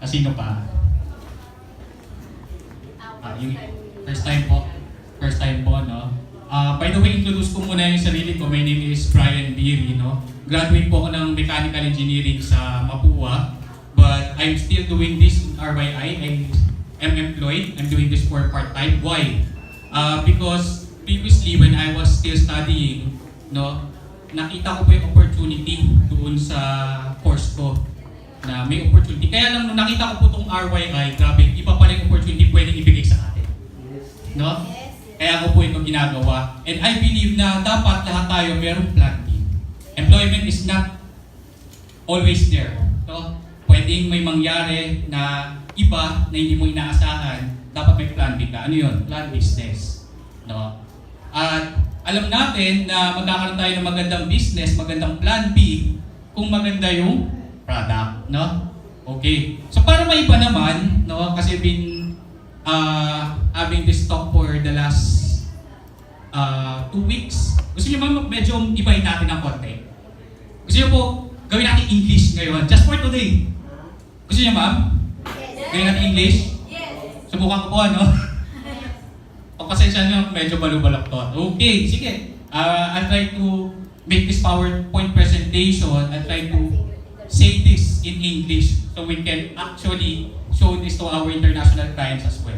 Sino pa? Yung first time po. First time po, no? By the way, introduce ko muna yung sarili ko. My name is Bryan Biri, no? Graduate po ako ng Mechanical Engineering sa Mapua. But I'm still doing this in RYI. I am employed. I'm doing this for part-time. Why? Because previously, when I was still studying, no, nakita ko po yung opportunity doon sa course ko na may opportunity. Kaya lang nung nakita ko po itong RYI, grabe, iba pala yung opportunity pwedeng ibigay sa atin. No? Kaya ako po ito ginagawa. And I believe na dapat lahat tayo merong plan B. Employment is not always there. No? Pwedeng may mangyari na iba na hindi mo inaasahan, dapat may plan B ka. Ano yun? Plan business. No? At alam natin na magkakaroon tayo ng magandang business, magandang plan B, kung maganda yung product, no? Okay. So para maiba naman, no, kasi been having this talk for the last 2 weeks. Gusto niyo ba medyo ibahin natin ng konti? Gusto niyo po gawin natin English ngayon, just for today. Gusto niyo, ma'am? Yes. Gawin natin English? Yes. Subukan ko po, ano? Pagpasensya niyo, medyo balu-balak to. Okay, sige. I'll try to make this PowerPoint presentation. I'll try to say this in English so we can actually show this to our international clients as well.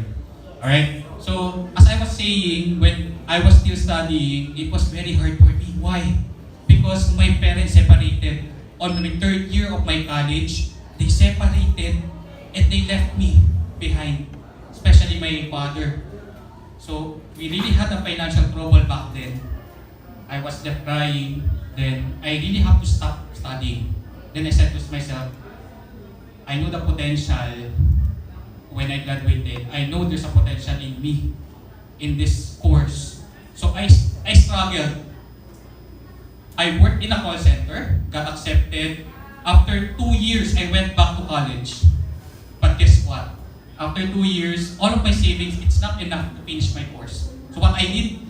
Alright? So, as I was saying, when I was still studying, it was very hard for me. Why? Because my parents separated. On the 3rd year of my college, they separated and they left me behind. Especially my father. So, we really had a financial trouble back then. I was left crying. Then, I really have to stop studying. Then I said to myself, I know the potential when I graduated. I know there's a potential in me, in this course. So I struggled. I worked in a call center, got accepted. After 2 years, I went back to college. But guess what? After 2 years, all of my savings, it's not enough to finish my course. So what I did,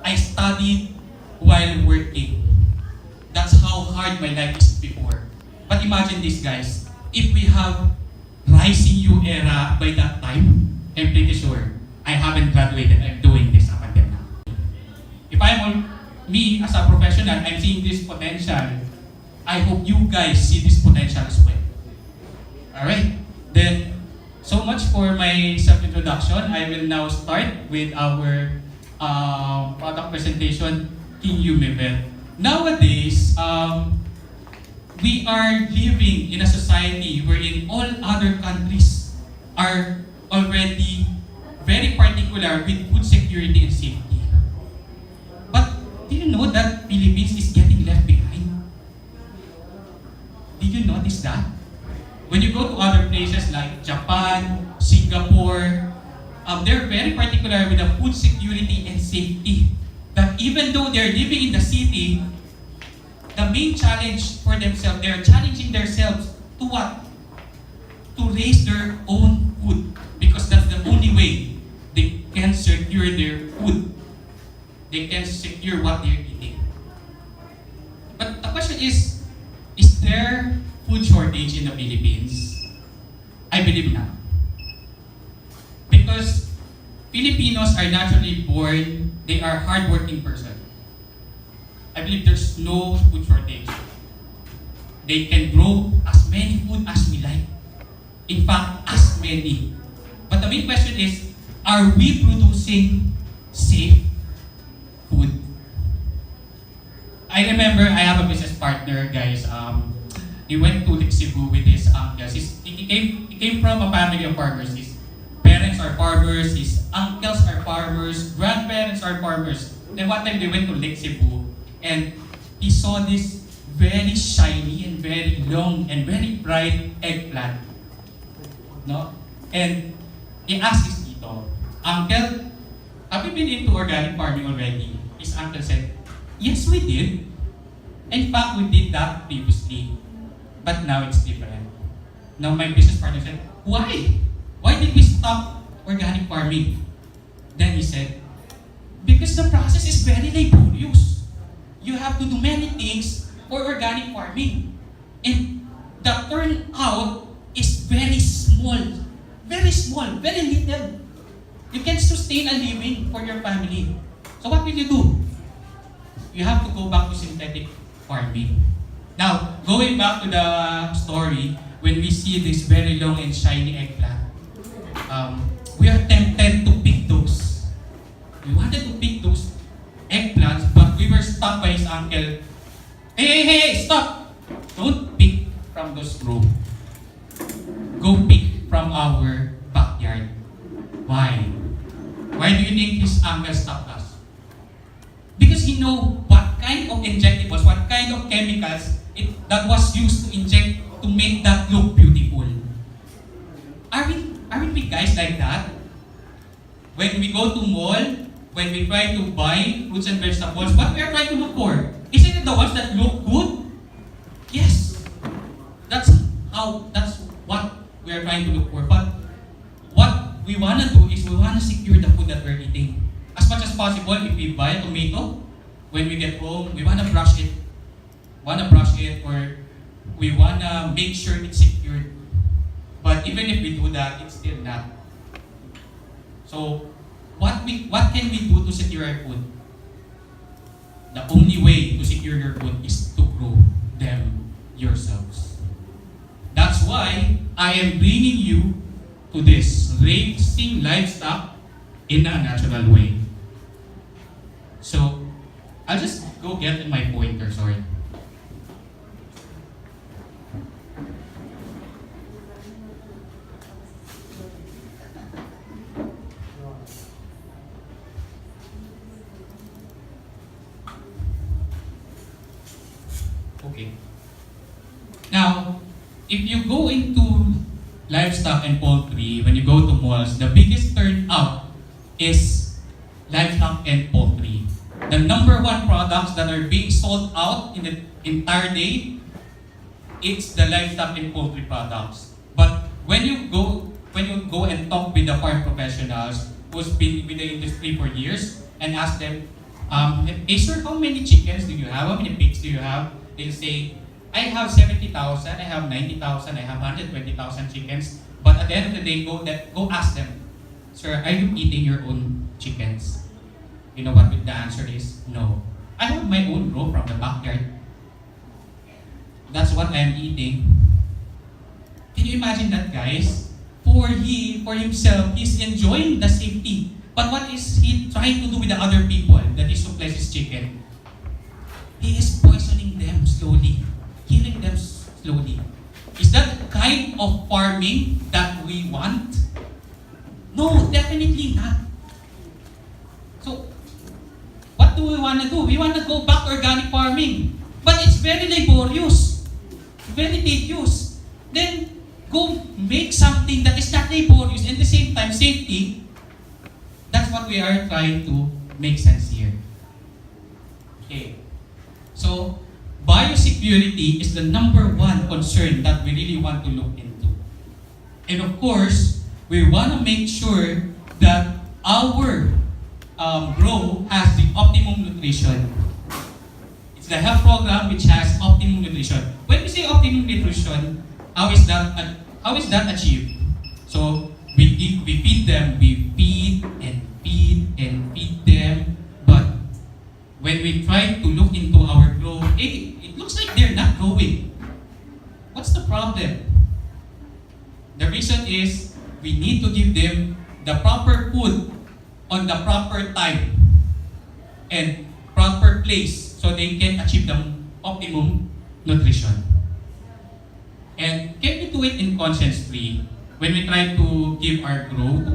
I studied while working. That's how hard my life is before. But imagine this, guys. If we have rising U era by that time, I'm pretty sure I haven't graduated. I'm doing this up until now. If me as a professional, I'm seeing this potential. I hope you guys see this potential as well. Alright? Then, so much for my self-introduction. I will now start with our product presentation in Humivet. Nowadays, we are living in a society wherein all other countries are already very particular with food security and safety. But do you know that Philippines is getting left behind? Did you notice that? When you go to other places like Japan, Singapore, they're very particular with the food security and safety. That even though they're living in the city, the main challenge for themselves, they're challenging themselves to what? To raise their own food. Because that's the only way they can secure their food. They can secure what they're eating. But the question is there food shortage in the Philippines? I believe not. Because Filipinos are naturally born, they are hardworking persons. I believe there's no food shortage. They can grow as many food as we like. In fact, as many. But the main question is, are we producing safe food? I remember I have a business partner, guys. He went to Cebu with his uncles. He came from a family of farmers. His parents are farmers, his uncles are farmers, grandparents are farmers. Then one time they went to Lake Cebu, and he saw this very shiny and very long and very bright eggplant. No? And he asked his tito, Uncle, have you been into organic farming already? His uncle said, yes, we did. In fact, we did that previously. But now it's different. Now my business partner said, why? Why did we stop organic farming? Then he said, because the process is very laborious. You have to do many things for organic farming. And the turnout is very small small, very little. You can sustain a living for your family. So what will you do? You have to go back to synthetic farming. Now, going back to the story, when we see this very long and shiny eggplant, we are tempted to pick those. We wanted to pick those eggplants, but we were stopped by his uncle. Hey, stop! Don't pick from those row. Go pick from our backyard. Why? Why do you think his uncle stopped us? Because he know what kind of injectables, what kind of chemicals that was used to inject to make that look beautiful. Aren't we guys like that? When we go to mall, when we try to buy fruits and vegetables, what we are trying to look for? Isn't it the ones that look good? Yes. That's what we are trying to look for. But what we want to do is we want to secure the food that we're eating. As much as possible, if we buy a tomato, when we get home, we want to brush it. Or we want to make sure it's secured. But even if we do that, it's still not. So, what can we do to secure our food? The only way to secure your food is to grow them yourselves. That's why I am bringing you to this, raising livestock in a natural way. So, I'll just go get my pointer, sorry. Okay. Now, if you go into livestock and poultry, when you go to malls, the biggest turnout is livestock and poultry. The number one products that are being sold out in the entire day, it's the livestock and poultry products. But when you go and talk with the farm professionals who's been with the industry for years and ask them, hey sir, how many chickens do you have? How many pigs do you have? They'll say, I have 70,000, I have 90,000, I have 120,000 chickens. But at the end of the day, go ask them, sir, are you eating your own chickens? You know what the answer is? No. I have my own row from the backyard. That's what I'm eating. Can you imagine that, guys? For himself, he's enjoying the safety. But what is he trying to do with the other people that he supplies his chicken? He is poisoning them slowly, killing them slowly. Is that the kind of farming that we want? No, definitely not. So, what do we want to do? We want to go back to organic farming. But it's very laborious, very tedious. Then, go make something that is not laborious and at the same time safety. That's what we are trying to make sense here. Okay. So, biosecurity is the number one concern that we really want to look into. And of course, we want to make sure that our grow has the optimum nutrition. It's the health program which has optimum nutrition. When we say optimum nutrition, how is that achieved? So, we feed them, we feed them, but when we try to look into our growth, it looks like they're not growing. What's the problem? The reason is we need to give them the proper food on the proper time and proper place so they can achieve the optimum nutrition. And can we do it in conscience-free when we try to give our growth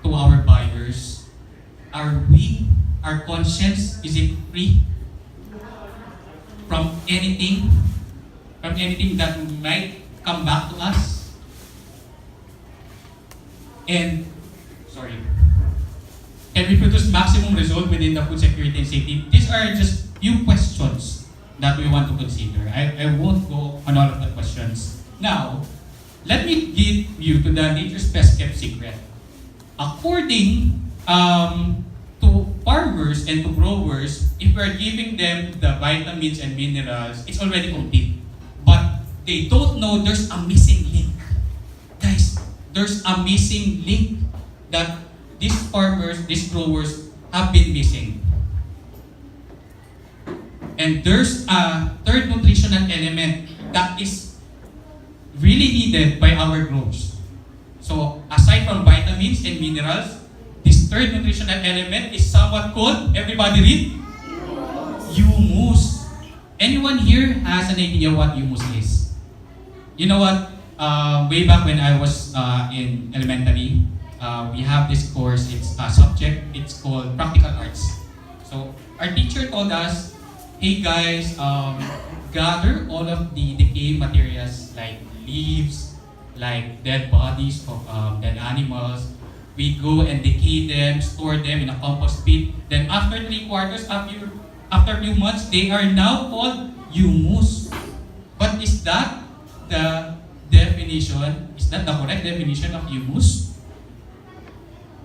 to our buyers? Our conscience, is it free from anything that might come back to us? And, can we produce maximum result within the food security and safety? These are just few questions that we want to consider. I won't go on all of the questions. Now, let me give you to the nature's best kept secret. According to farmers and to growers, if we're giving them the vitamins and minerals, it's already complete. But they don't know there's a missing link. Guys, there's a missing link that these farmers, these growers have been missing. And there's a third nutritional element that is really needed by our growers. So aside from vitamins and minerals, this third nutritional element is somewhat called, everybody read? Humus. Anyone here has an idea what humus is? You know what? Way back when I was in elementary, we have this course, it's a subject, it's called Practical Arts. So our teacher told us, hey guys, gather all of the decaying materials like leaves, like dead bodies of dead animals. We go and decay them, store them in a compost pit. Then after 3/4, after a few months, they are now called humus. But is that the definition? Is that the correct definition of humus?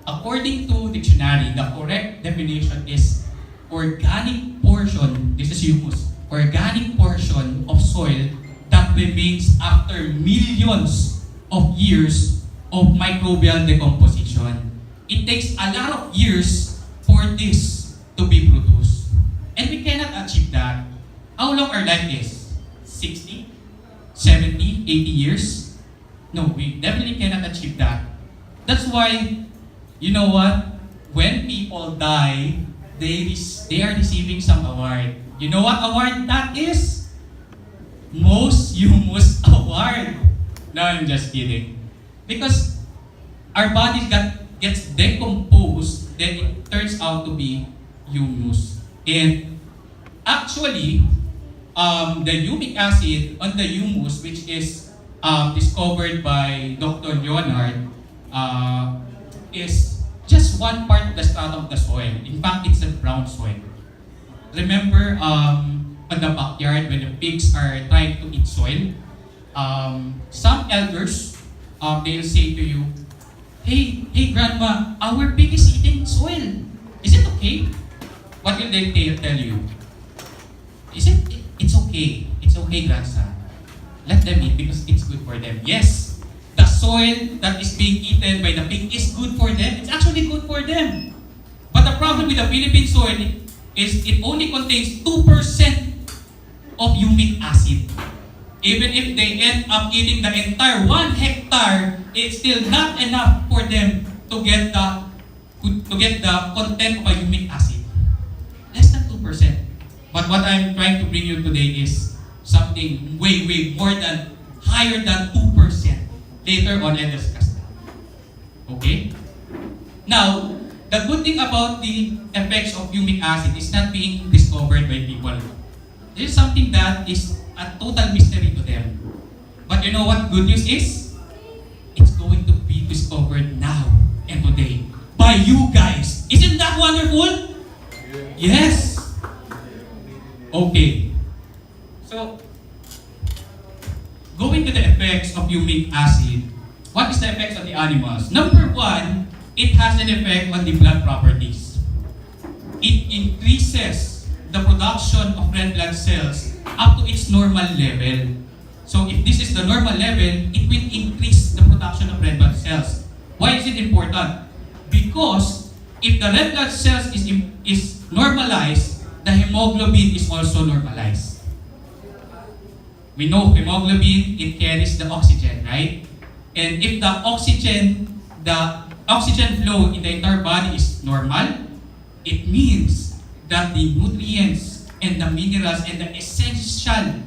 According to dictionary, the correct definition is organic portion, this is humus, organic portion of soil that remains after millions of years of microbial decomposition. It takes a lot of years for this to be produced. And we cannot achieve that. How long our life is? 60? 70? 80 years? No, we definitely cannot achieve that. That's why, you know what? When people die, they are receiving some award. You know what award that is? Most Humus Award. No, I'm just kidding. Because our body gets decomposed, then it turns out to be humus. And actually, the humic acid on the humus, which is discovered by Dr. Leonard, is just one part of the stratum of the soil. In fact, it's a brown soil. Remember on the backyard when the pigs are trying to eat soil, some elders, they'll say to you, hey grandma, our pig is eating soil. Is it okay? What will they tell you? It's okay. It's okay, grandson. Let them eat because it's good for them. Yes, the soil that is being eaten by the pig is good for them. It's actually good for them. But the problem with the Philippine soil is it only contains 2% of humic acid. Even if they end up eating the entire 1 hectare, it's still not enough for them to get the content of a humic acid. Less than 2%. But what I'm trying to bring you today is something way more than, higher than 2%. Later on, I'll discuss that. Okay? Now, the good thing about the effects of humic acid is not being discovered by people. This is something that is a total mystery to them. But you know what good news is? It's going to be discovered now and today by you guys. Isn't that wonderful? Yes. Okay. So, going to the effects of humic acid, what is the effects on the animals? Number 1, it has an effect on the blood properties. It increases the production of red blood cells up to its normal level. So if this is the normal level, it will increase the production of red blood cells. Why is it important? Because if the red blood cells is normalized, the hemoglobin is also normalized. We know hemoglobin, it carries the oxygen, right? And if the oxygen flow in the entire body is normal, it means that the nutrients and the minerals and the essential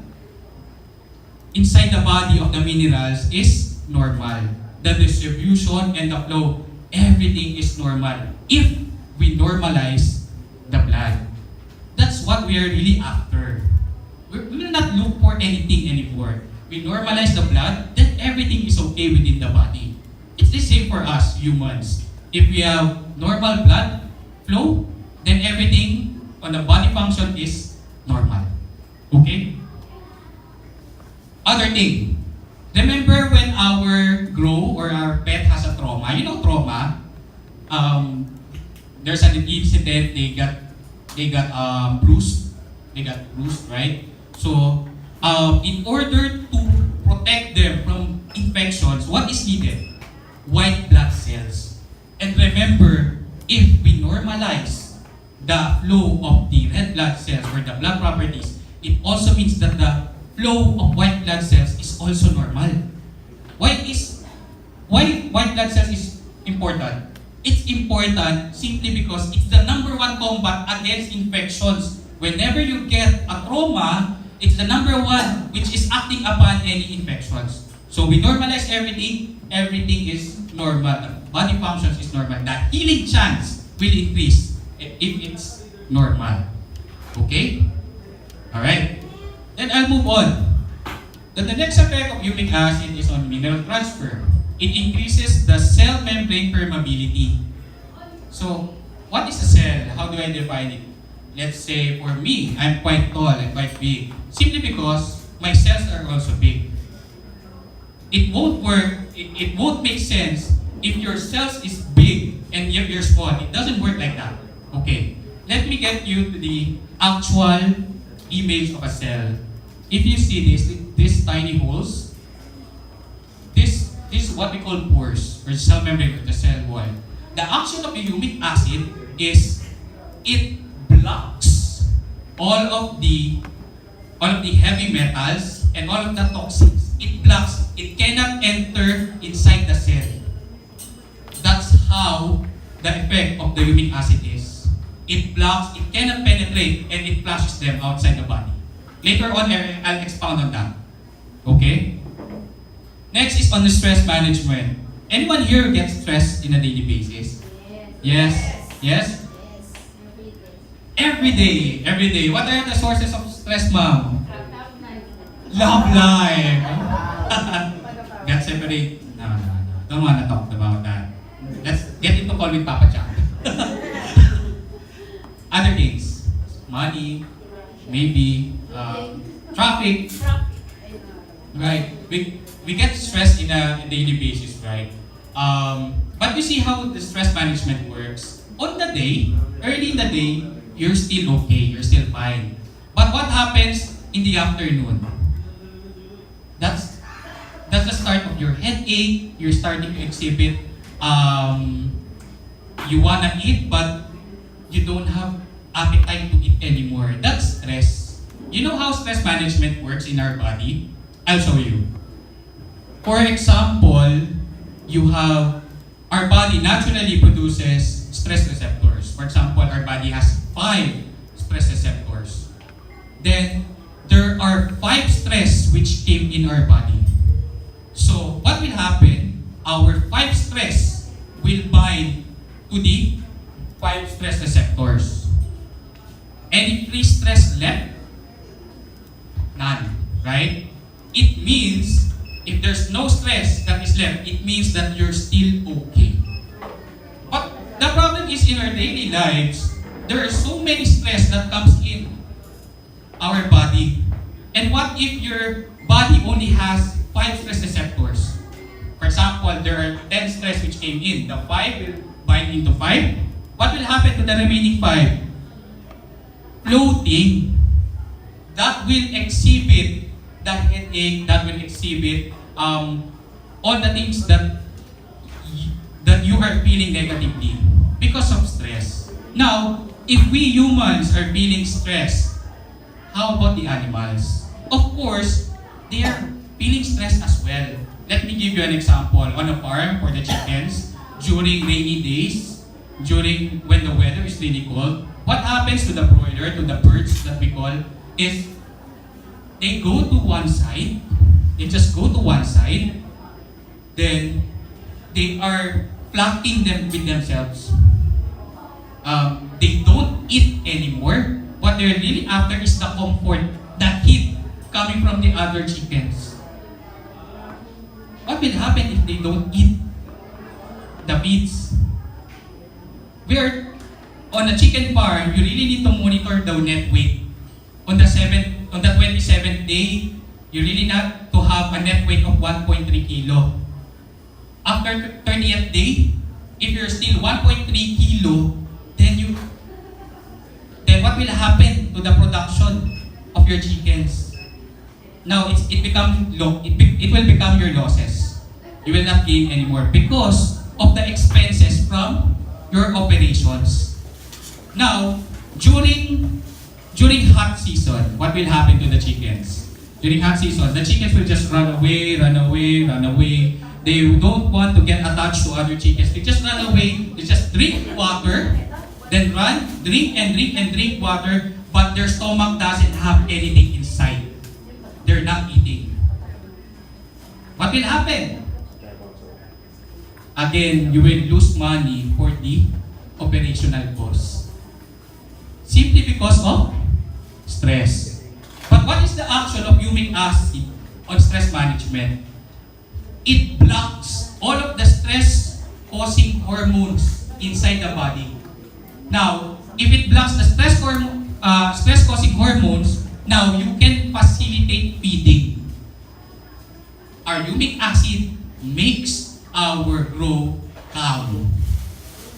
inside the body of the minerals is normal. The distribution and the flow, everything is normal. If we normalize the blood, that's what we are really after. We will not look for anything anymore. We normalize the blood, then everything is okay within the body. It's the same for us humans. If we have normal blood flow, then everything on the body function is normal. Okay? Other thing, remember when our grow or our pet has a trauma? You know trauma? There's an incident, they got bruised. They got bruised, right? So, in order to protect them from infections, what is needed? white blood cells. And remember, if we normalize the flow of the red blood cells or the blood properties, it also means that the flow of white blood cells is also normal. Why white blood cells is important? It's important simply because it's the number one combat against infections. Whenever you get a trauma, it's the number one which is acting upon any infections. So we normalize everything is normal. The body functions is normal. The healing chance will increase if it's normal. Okay? Alright. Then I'll move on. Then the next effect of humic acid is on mineral transfer. It increases the cell membrane permeability. So, what is a cell? How do I define it? Let's say for me, I'm quite tall and quite big. Simply because my cells are also big. It won't work, it won't make sense if your cells is big and yet you're small. It doesn't work like that. Okay, let me get you to the actual image of a cell. If you see these tiny holes, this is what we call pores, or cell membrane of the cell wall. The action of the humic acid is it blocks all of the heavy metals and all of the toxins. It blocks. It cannot enter inside the cell. That's how the effect of the humic acid is. It blocks, it cannot penetrate, and it flushes them outside the body. Later on, I'll expound on that. Okay? Next is on the stress management. Anyone here gets stressed in a daily basis? Yes? Yes? Every day. What are the sources of stress, ma'am? Love life. Got separate. No. Don't wanna talk about that. Let's get into call with Papa Jack. Other things. Money, maybe, traffic. Right. We get stressed in a daily basis, right? But you see how the stress management works. On the day, early in the day, you're still okay, you're still fine. But what happens in the afternoon? That's the start of your headache. You're starting to exhibit, you wanna eat but you don't have appetite to eat anymore. That's stress. You know how stress management works in our body? I'll show you. For example, you have, our body naturally produces stress receptors. For example, our body has 5 stress receptors. Then, there are 5 stress which came in our body. So, what will happen? Our 5 stress will bind to the 5 stress receptors. Any free stress left? None, right? It means, if there's no stress that is left, it means that you're still okay. But the problem is in our daily lives, there are so many stress that comes in our body. And what if your body only has 5 stress receptors? For example, there are 10 stress which came in. The 5 will bind into 5. What will happen to the remaining 5? Floating. That will exhibit the headache, that will exhibit all the things that you are feeling negatively because of stress. Now, if we humans are feeling stress, how about the animals? Of course, they are feeling stress as well. Let me give you an example. On a farm for the chickens, during rainy days, during when the weather is really cold, what happens to the broiler, to the birds that we call, is they go to one side, they just go to one side, then they are flocking them with themselves. They don't eat anymore. What they're really after is the comfort, the heat coming from the other chickens. What will happen if they don't eat the feeds? We are on a chicken farm. You really need to monitor the net weight. On the 27th day, you really need to have a net weight of 1.3 kilo. After 30th day, if you're still 1.3 kilo, then what will happen to the production of your chickens? Now it will become your losses. You will not gain anymore because of the expenses from your operations. Now, during hot season, what will happen to the chickens? During hot season, the chickens will just run away, run away, run away. They don't want to get attached to other chickens. They just run away. They just drink water, then run, drink and drink and drink water, but their stomach doesn't have anything inside. They're not eating. What will happen? Again, you will lose money for the operational costs. Simply because of stress. But what is the action of humic acid on stress management? It blocks all of the stress-causing hormones inside the body. Now, if it blocks the stress-causing hormones, now you can facilitate feeding. Our humic acid makes our growth calm.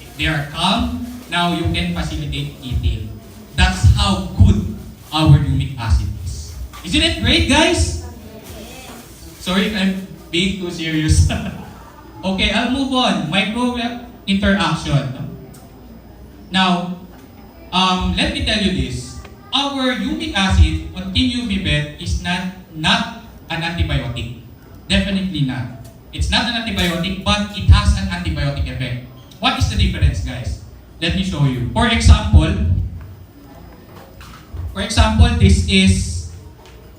If they are calm, now you can facilitate eating. That's how good our humic acid is. Isn't it great, guys? Sorry if I'm being too serious. Okay, I'll move on. Microbial interaction. Now, let me tell you this. Our humic acid on Humivet is not an antibiotic. Definitely not. It's not an antibiotic, but it has an antibiotic effect. What is the difference, guys? Let me show you. For example, this is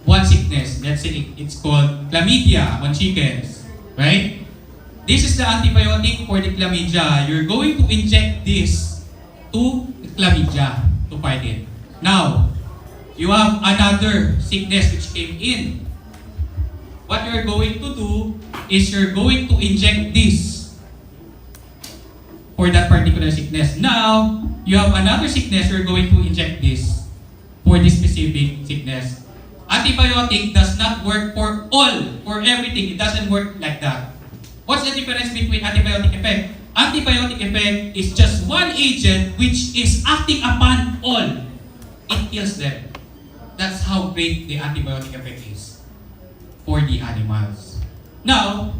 one sickness. Let's say it's called chlamydia on chickens, right? This is the antibiotic for the chlamydia. You're going to inject this to the chlamydia to fight it. Now, you have another sickness which came in. What you're going to do is you're going to inject this for that particular sickness. Now, you have another sickness, you're going to inject this for this specific sickness. Antibiotic does not work for everything. It doesn't work like that. What's the difference between antibiotic effect? Antibiotic effect is just one agent which is acting upon all. It kills them. That's how great the antibiotic effect is for the animals. Now,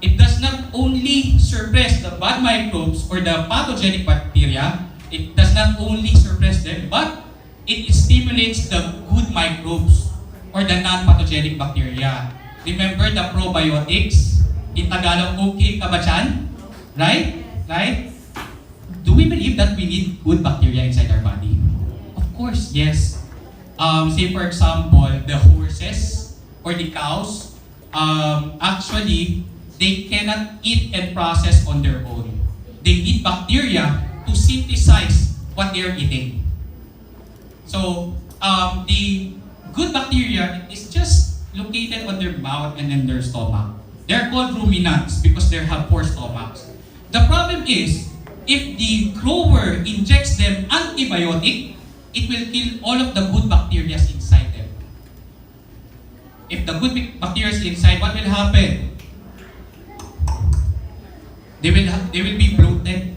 it does not only suppress the bad microbes or the pathogenic bacteria, it does not only suppress them, but it stimulates the good microbes or the non-pathogenic bacteria. Remember the probiotics? In Tagalog, okay ka ba dyan? Right? Right? Do we believe that we need good bacteria inside our body? Of course, yes. Say for example, the horses or the cows, actually, they cannot eat and process on their own. They need bacteria to synthesize what they are eating. So, the good bacteria is just located on their mouth and in their stomach. They're called ruminants because they have 4 stomachs. The problem is, if the grower injects them antibiotic, it will kill all of the good bacteria inside them. If the good bacteria is inside, what will happen? They will be bloating.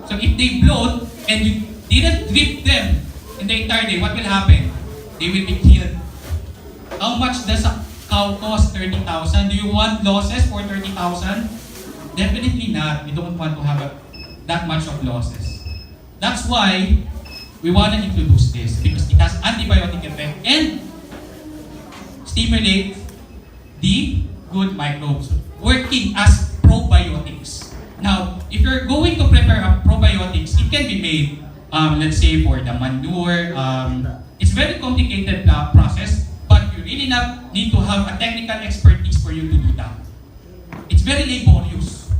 So if they bloat and you didn't drip them in the entire day, what will happen? They will be killed. How much does a cow cost? 30,000. Do you want losses for 30,000? Definitely not. We don't want to have that much of losses. That's why we want to introduce this because it has antibiotic effect and stimulate the good microbes working as probiotics. Now, if you're going to prepare a probiotics, it can be made, let's say for the manure. It's very complicated process, but you really need to have a technical expertise for you to do that. It's very laborious.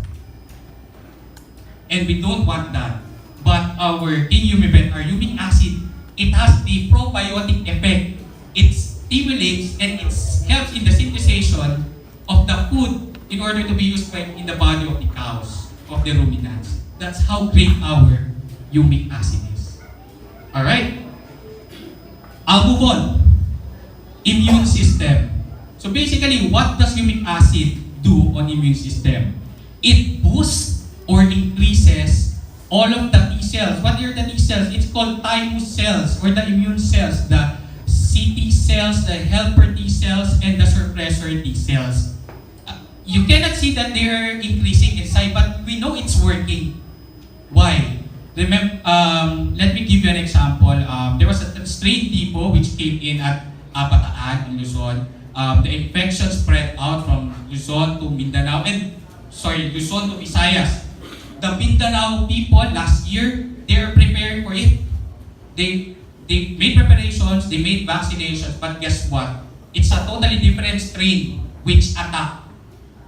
And we don't want that. But our Humivet, our humic acid, it has the probiotic effect. It stimulates and it helps in the synthesization of the food in order to be used in the body of the cows, of the ruminants. That's how great our humic acid is. Alright? I'll move on. Immune system. So basically, what does humic acid do on immune system? It boosts or increases all of the T cells. What are the T cells? It's called thymus cells or the immune cells. The CT cells, the helper T cells, and the suppressor T cells. you cannot see that they are increasing inside, but we know it's working. Why? Remember, let me give you an example. There was a strain tipo which came in at Bataan in Luzon. The infection spread out from Luzon to Mindanao, Luzon to Visayas. The Mindanao people last year, they are prepared for it. They made preparations, they made vaccinations, but guess what? It's a totally different strain which attacked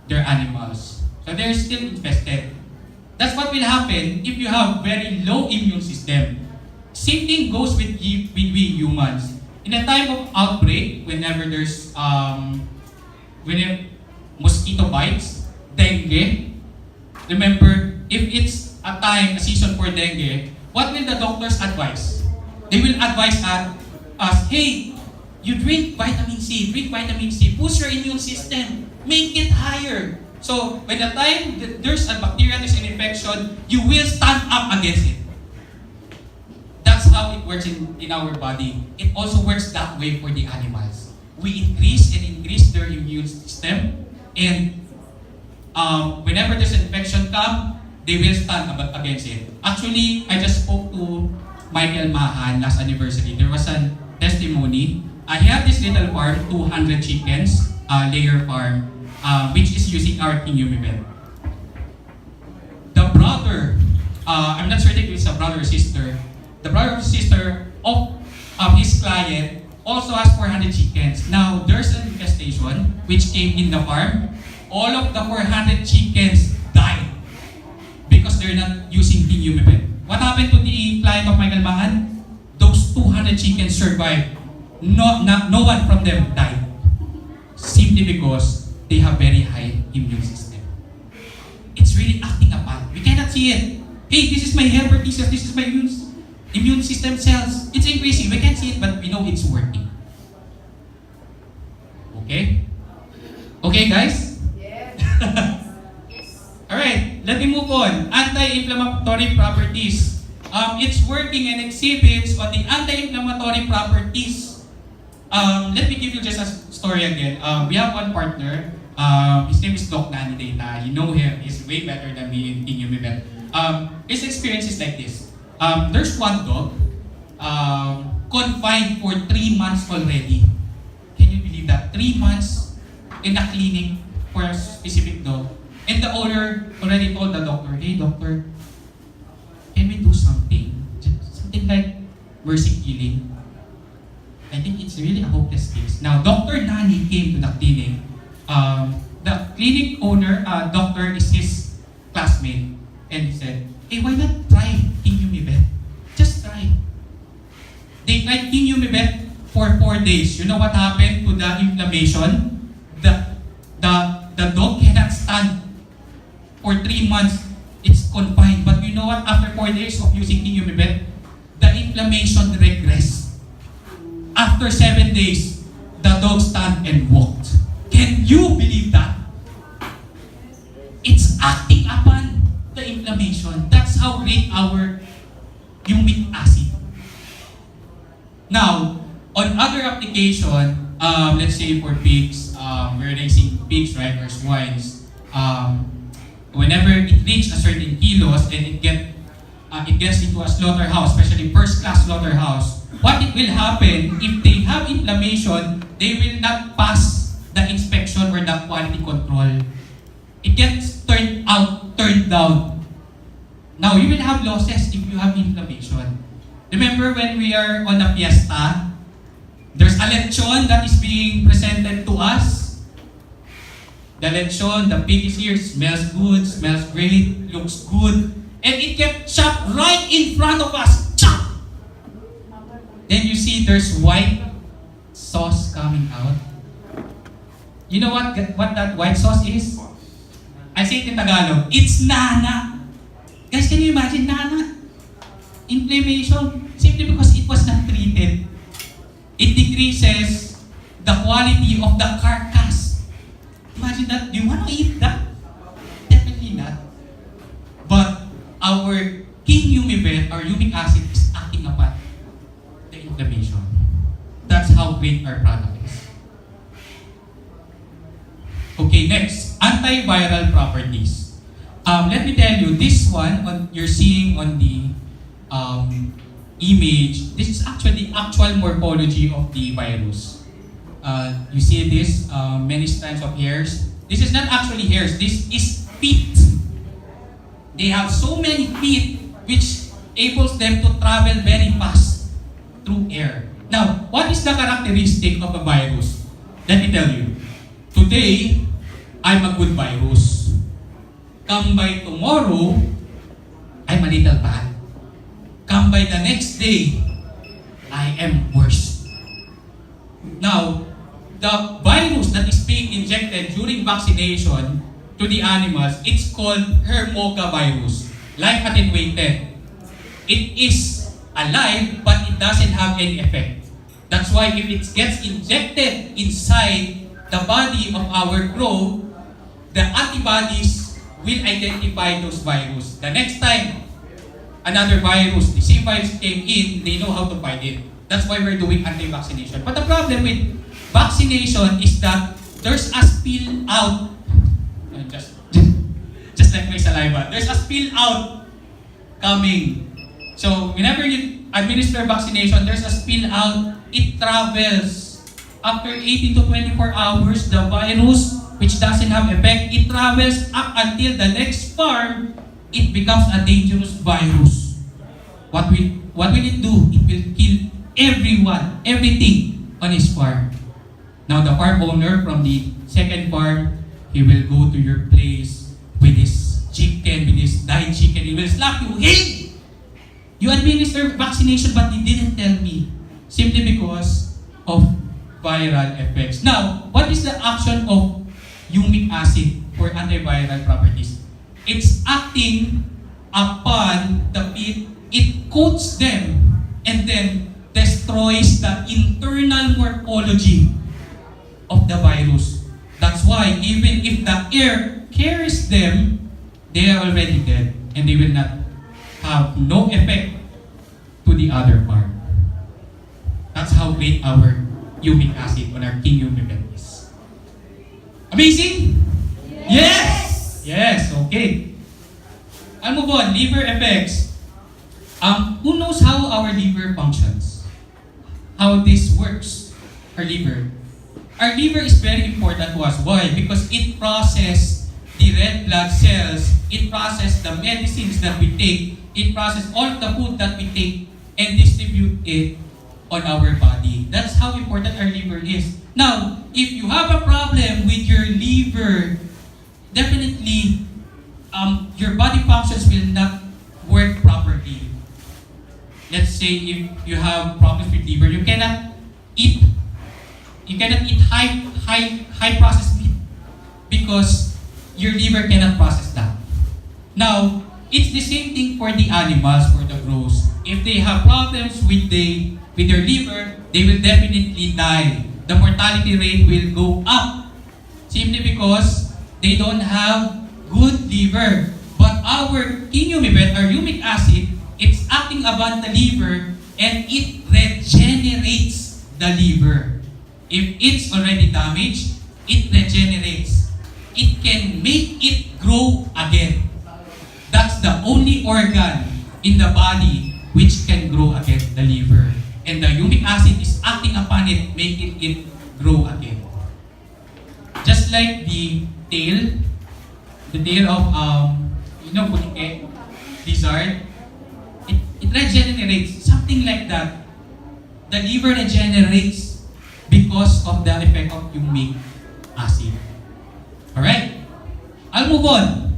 their animals. So they're still infested. That's what will happen if you have very low immune system. Same thing goes with we humans. In a time of outbreak, whenever there's whenever mosquito bites, dengue, remember, if it's a season for dengue, what will the doctors advise? They will advise us, hey, you drink vitamin C, boost your immune system, make it higher. So, by the time there's a bacteria, there's an infection, you will stand up against it. That's how it works in our body. It also works that way for the animals. We increase their immune system, and whenever there's an infection come, they will stand up against it. Actually, I just spoke to Michael Mahan last anniversary. There was a testimony. He had this little farm, 200 chickens, layer farm, which is using our Humivet. The brother, I'm not certain if it's a brother or sister, the brother or sister of his client also has 400 chickens. Now, there's an infestation which came in the farm. All of the 400 chickens died because they're not using the Humivet. What happened to the client of Michael Mahan? Those 200 chickens survived. No one from them died. Simply because they have very high immune system. It's really acting upon. We cannot see it. Hey, this is my helper T cells, this is my immune system cells. It's increasing. We can't see it, but we know it's working. Okay? Okay, guys? Yes. Alright, let me move on. Anti-inflammatory properties. It's working and exhibits on the anti-inflammatory properties. Let me give you just a story again. We have one partner. His name is Doc Nani Data. You know him. He's way better than me in Humivet. His experience is like this. There's one dog confined for 3 months already. Can you believe that? 3 months in a clinic for a specific dog. And the owner already told the doctor, hey doctor, can we do something? Something like mercy killing. I think it's really a hopeless case. Now, Dr. Nani came to the clinic. The clinic owner, doctor, is his classmate. And he said, hey, why not try Humivet? Just try. They tried Humivet for 4 days. You know what happened to the inflammation? The dog cannot stand for 3 months. It's confined. But you know what? After 4 days of using Humivet, the inflammation regressed. After 7 days, the dog stand and walked. Can you believe that? It's acting upon the inflammation. That's how great our Humic Acid. Now, on other application, let's say for pigs, we're raising pigs, right, or swines. Whenever it reaches a certain kilos and it gets into a slaughterhouse, especially first-class slaughterhouse, what it will happen, if they have inflammation, they will not pass the inspection or the quality control. It gets turned down. Now, you will have losses if you have inflammation. Remember when we are on a fiesta, there's a lechon that is being presented to us. The lechon, the pig is here, smells good, smells great, looks good, and it kept chopped right in front of us. Chop! Then you see there's white sauce coming out. You know what that white sauce is? I say it in Tagalog. It's nana. Guys, can you imagine nana? Inflammation, simply because it was not treated. It decreases the quality of the carcass. Imagine that. Do you want to eat that? Definitely not. But our Humivet, our Humic Acid, is acting upon the inflammation. That's how great our product is. Okay, next. antiviral properties. Let me tell you, this one you're seeing on the image, this is actually actual morphology of the virus. You see this many strands of hairs. This is not actually hairs, this is feet. They have so many feet which enables them to travel very fast through air. Now, what is the characteristic of a virus? Let me tell you. Today, I'm a good virus. Come by tomorrow, I'm a little bad. Come by the next day, I am worse. Now, the virus that is being injected during vaccination to the animals, it's called hermogavirus, life attenuated. It is alive, but it doesn't have any effect. That's why if it gets injected inside the body of our crow, the antibodies will identify those viruses. The next time another virus, the same virus came in, they know how to fight it. That's why we're doing anti-vaccination. But the problem with vaccination is that there's a spill out. Just like my saliva. There's a spill out coming. So whenever you administer vaccination, there's a spill out. It travels. After 18 to 24 hours, the virus, which doesn't have effect, it travels up until the next farm. It becomes a dangerous virus. What will it do? It will kill everyone, everything on his farm. Now the farm owner from the second farm, he will go to your place with his chicken, with his died chicken. He will slap you. Hey! You administered vaccination but you didn't tell me. Simply because of viral effects. Now, what is the action of humic acid for antiviral properties? It's acting upon the pit. It coats them and then destroys the internal morphology of the virus. That's why even if the air carries them, they are already dead and they will not have no effect to the other part. That's how great our humic acid on our King Humivet is. Amazing? Yes! Yes, okay. I'll move on. Liver effects. Who knows how our liver functions? How this works? Our liver. Our liver is very important to us. Why? Because it processes the red blood cells, it processes the medicines that we take, it processes all the food that we take, and distribute it on our body. That's how important our liver is. Now, if you have a problem with your liver, definitely your body functions will not work properly. Let's say if you have problems with liver, you cannot eat high processed meat because your liver cannot process that. Now, it's the same thing for the animals, for the crows. If they have problems with their liver, they will definitely die. The mortality rate will go up simply because they don't have good liver. But our Humivet, our humic acid, it's acting upon the liver and it regenerates the liver. If it's already damaged, it regenerates. It can make it grow again. That's the only organ in the body which can grow again, the liver. And the humic acid is acting upon it, making it grow again. Just like the tail of puti lizard, it regenerates, something like that. The liver regenerates because of the effect of humic acid. Alright? I'll move on.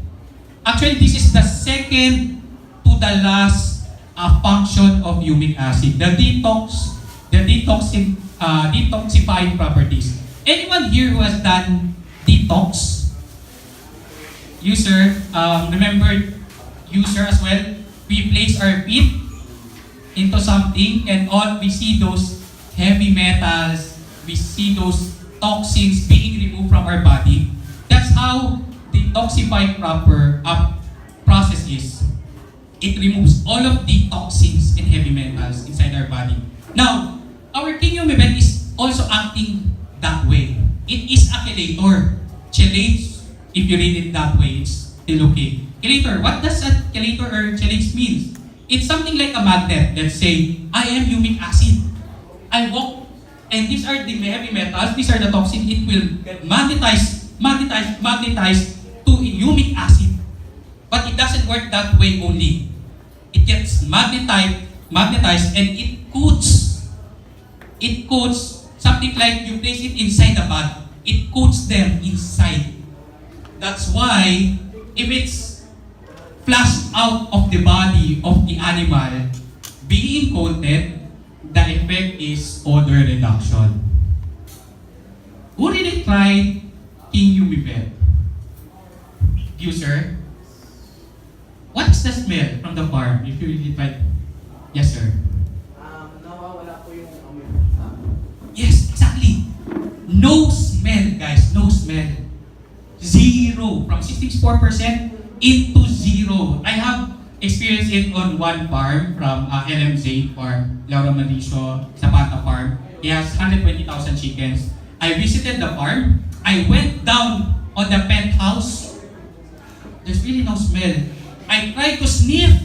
Actually, this is the second to the last function of humic acid. The detoxifying properties. Anyone here who has done detox? You, sir. Remember, you, sir, as well. We place our feet into something and all we see those heavy metals, we see those toxins being removed from our body. That's how the detoxifying process is. It removes all of the toxins and heavy metals inside our body. Now, our King is also acting that way. It is a chelator. Chelates if you read it that way, it's still okay. Chelator, what does a chelator or chelate mean? It's something like a magnet. Let's say, I am humic acid. I walk, and these are the heavy metals, these are the toxins. It will magnetize to humic acid. But it doesn't work that way only. It gets magnetized, and it coats. It coats, something like you place it inside the bag. It coats them inside. That's why, if it's flushed out of the body of the animal, being coated, the effect is odor reduction. Who really tried King Humivet? You, sir? What's the smell from the farm if you really tried? Yes, sir. Nawawala po yung amoy. Yes, exactly. No smell, guys. No smell. Zero. From 64% into zero. I have experienced it on one farm from LMZ farm, Laura Mauricio, Zapata farm. He has 120,000 chickens. I visited the farm. I went down on the penthouse. There's really no smell. I tried to sniff.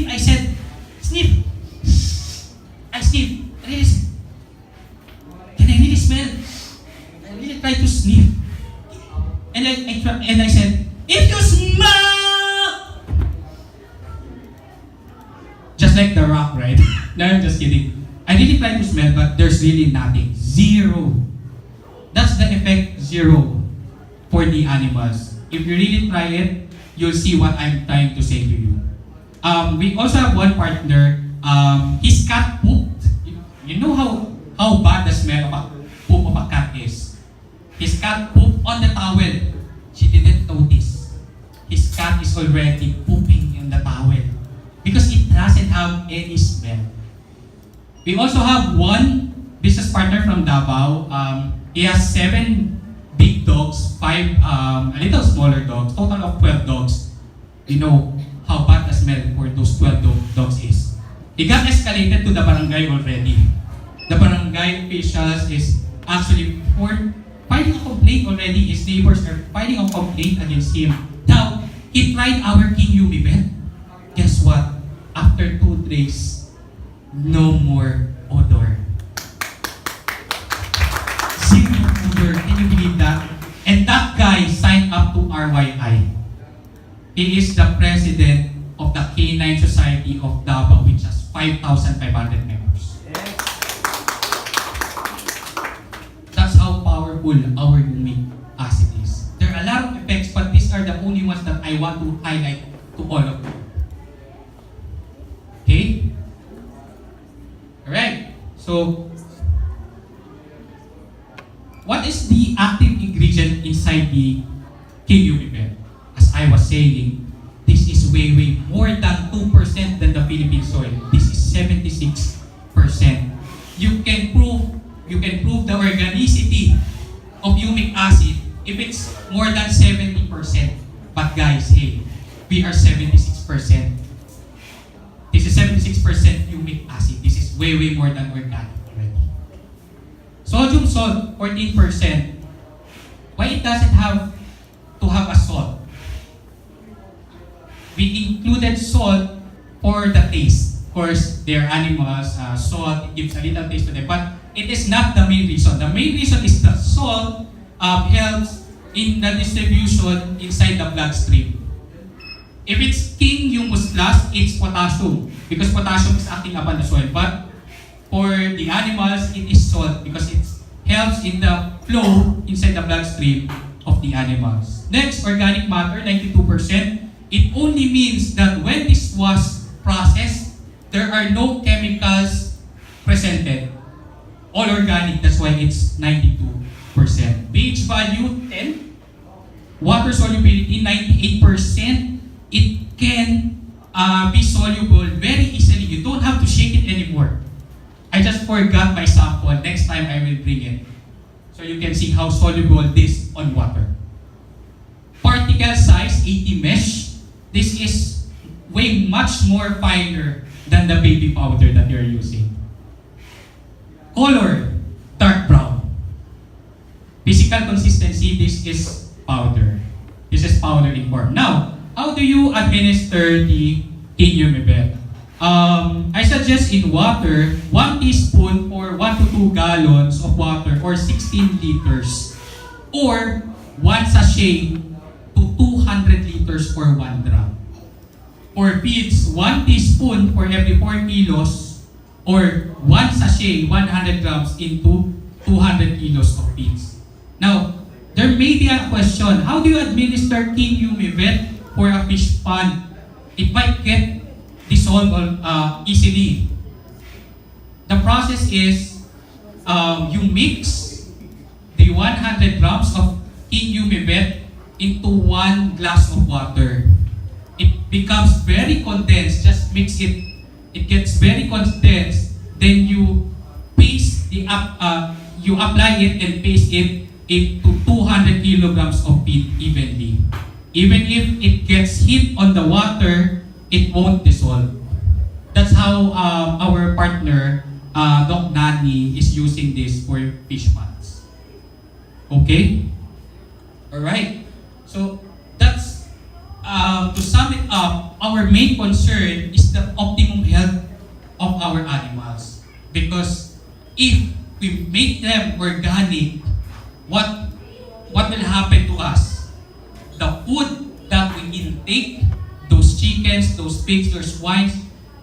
I said, sniff. I sniff. Can I really smell? I really tried to sniff. And I said, if you smell! Just like the rock, right? No, I'm just kidding. I really tried to smell, but there's really nothing. Zero. That's the effect, zero, for the animals. If you really try it, you'll see what I'm trying to say to you. We also have one partner, his cat pooped. You know how bad the smell of a poop of a cat is. His cat pooped on the towel. She didn't notice. His cat is already pooping in the towel because it doesn't have any smell. We also have one business partner from Davao. He has 7 big dogs, 5 a little smaller dogs, total of 12 dogs. You know how bad the smell for those 12 dogs is. It got escalated to the barangay already. The barangay officials is actually filing a complaint already. His neighbors are filing a complaint against him. Now, he tried our King Humivet. Guess what? After 2 days, no more odor. Zero odor. Can you believe that? And that guy signed up to RYI. He is the president of the Canine Society of Davao, which has 5,500 members. Yes. That's how powerful our humic acid is. There are a lot of effects, but these are the only ones that I want to highlight to all of you. Okay? Alright. So, what is the active ingredient inside the King Humivet? As I was saying, this is way more than 2% than the Philippine soil. This is 76%. You can prove the organicity of humic acid if it's more than 70%. But guys, hey, we are 76%. This is 76% humic acid. This is way more than organic already. Sodium salt, 14%. Why it doesn't have to have a salt? We included salt for the taste. Of course, they're animals, salt, it gives a little taste to them, but it is not the main reason. The main reason is that salt helps in the distribution inside the bloodstream. If it's king humus plus, it's potassium because potassium is acting upon the soil. But for the animals, it is salt because it helps in the flow inside the bloodstream of the animals. Next, organic matter, 92%. It only means that when this was processed, there are no chemicals presented. All organic, that's why it's 92%. pH value, 10. Water solubility, 98%. It can be soluble very easily. You don't have to shake it anymore. I just forgot my sample. Next time I will bring it. So you can see how soluble this on water. Particle size, 80 mesh. This is way much more finer than the baby powder that you're using. Color, dark brown. Physical consistency, this is powder. powder in form. Now, how do you administer the Humivet? I suggest in water, 1 teaspoon for 1 to 2 gallons of water or 16 liters. Or 1 sachet to 200 liters for 1 drum. For feeds, 1 teaspoon for every 4 kilos or 1 sachet, 100 grams into 200 kilos of feeds. Now, there may be a question, how do you administer Humivet for a fish pond? It might get dissolved easily. The process is you mix the 100 grams of Humivet into 1 glass of water. It becomes very condensed. Just mix it. It gets very condensed. Then you paste you apply it and paste it into 200 kilograms of feed evenly. Even if it gets heat on the water, it won't dissolve. That's how our partner, Doc Nani, is using this for fish ponds. Okay? Alright. So, that's, to sum it up, our main concern is the optimum health of our animals. Because if we make them organic, what will happen to us? The food that we intake, those chickens, those pigs, those swines,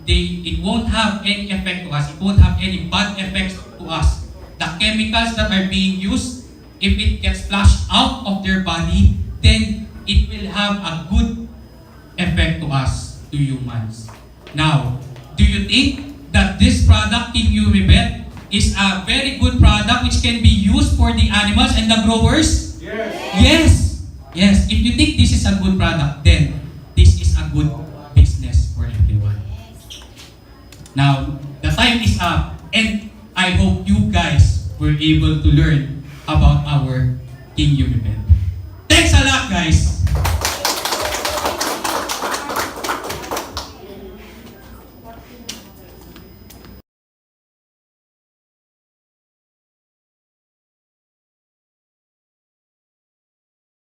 it won't have any effect to us. It won't have any bad effects to us. The chemicals that are being used, if it gets flushed out of their body, then it will have a good effect to us, to humans. Now, do you think that this product, Humivet, is a very good product which can be used for the animals and the growers? Yes. Yes. Yes. If you think this is a good product, then this is a good business for everyone. Now, the time is up, and I hope you guys were able to learn about our Humivet. Thanks a lot, guys!